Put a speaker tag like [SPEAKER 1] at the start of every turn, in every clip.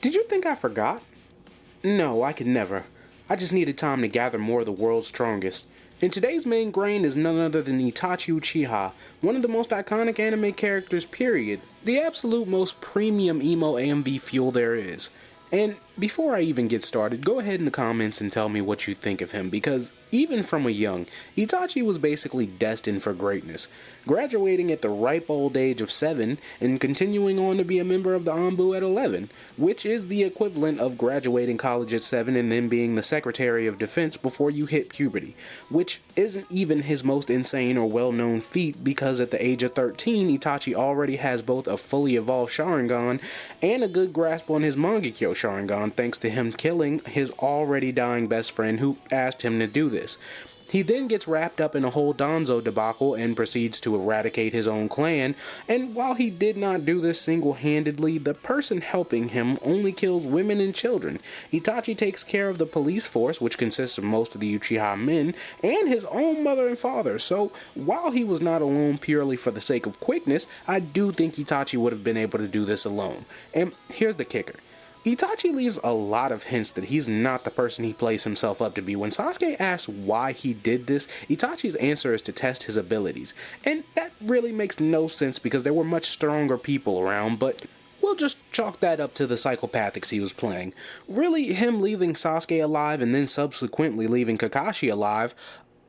[SPEAKER 1] Did you think I forgot? No, I could never. I just needed time to gather more of the world's strongest. And today's main grain is none other than Itachi Uchiha, one of the most iconic anime characters, period. The absolute most premium emo AMV fuel there is. And before I even get started, go ahead in the comments and tell me what you think of him, because even from a young, Itachi was basically destined for greatness, graduating at the ripe old age of 7 and continuing on to be a member of the Anbu at 11, which is the equivalent of graduating college at 7 and then being the Secretary of Defense before you hit puberty, which isn't even his most insane or well-known feat, because at the age of 13, Itachi already has both a fully evolved Sharingan and a good grasp on his Mangekyo Sharingan, thanks to him killing his already dying best friend who asked him to do this. He then gets wrapped up in a whole Danzo debacle and proceeds to eradicate his own clan, and while he did not do this single-handedly, the person helping him only kills women and children. Itachi takes care of the police force, which consists of most of the Uchiha men, and his own mother and father, so while he was not alone purely for the sake of quickness, I do think Itachi would have been able to do this alone. And here's the kicker. Itachi leaves a lot of hints that he's not the person he plays himself up to be. When Sasuke asks why he did this, Itachi's answer is to test his abilities. And that really makes no sense because there were much stronger people around, but we'll just chalk that up to the psychopathics he was playing. Really, him leaving Sasuke alive and then subsequently leaving Kakashi alive,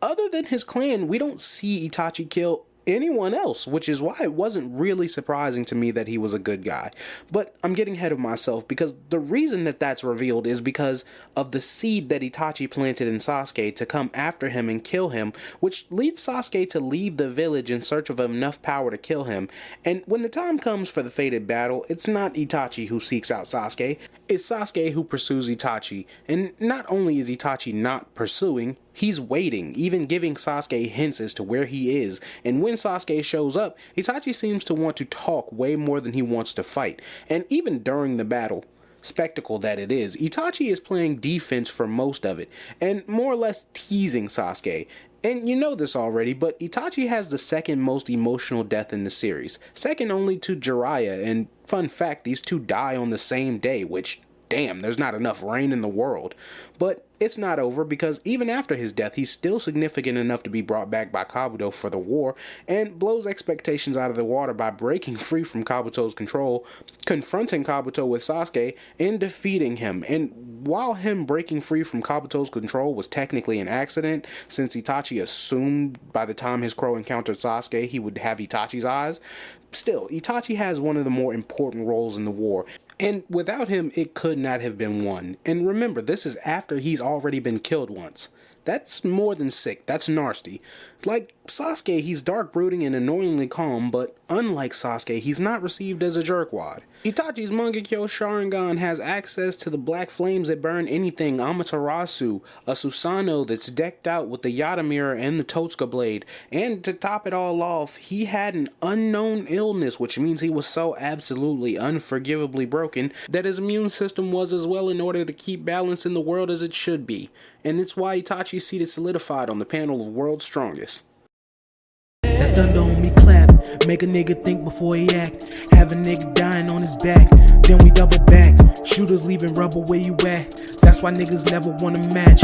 [SPEAKER 1] other than his clan, we don't see Itachi kill anyone else, which is why it wasn't really surprising to me that he was a good guy. But I'm getting ahead of myself, because the reason that that's revealed is because of the seed that Itachi planted in Sasuke to come after him and kill him, which leads Sasuke to leave the village in search of enough power to kill him. And when the time comes for the fated battle, it's not Itachi who seeks out Sasuke, it's Sasuke who pursues Itachi. And not only is Itachi not pursuing, he's waiting, even giving Sasuke hints as to where he is, and when Sasuke shows up, Itachi seems to want to talk way more than he wants to fight. And even during the battle, spectacle that it is, Itachi is playing defense for most of it, and more or less teasing Sasuke. And you know this already, but Itachi has the second most emotional death in the series, second only to Jiraiya, and fun fact, these two die on the same day, which, damn, there's not enough rain in the world. But it's not over, because even after his death, he's still significant enough to be brought back by Kabuto for the war, and blows expectations out of the water by breaking free from Kabuto's control, confronting Kabuto with Sasuke, and defeating him. And while him breaking free from Kabuto's control was technically an accident, since Itachi assumed by the time his crow encountered Sasuke he would have Itachi's eyes, still, Itachi has one of the more important roles in the war, and without him, it could not have been won. And remember, this is after he's already been killed once. That's more than sick, that's nasty. Like Sasuke, he's dark brooding and annoyingly calm, but unlike Sasuke, he's not received as a jerkwad. Itachi's Mangekyo Sharingan has access to the black flames that burn anything Amaterasu, a Susanoo that's decked out with the Yata mirror and the Totsuka blade, and to top it all off, he had an unknown illness, which means he was so absolutely unforgivably broken that his immune system was as well in order to keep balance in the world as it should be. And it's why Itachi's seat is solidified on the panel of World's Strongest.
[SPEAKER 2] That thunder on me clap, make a nigga think before he act. Have a nigga dying on his back, then we double back. Shooters leaving rubber where you at, that's why niggas never wanna match.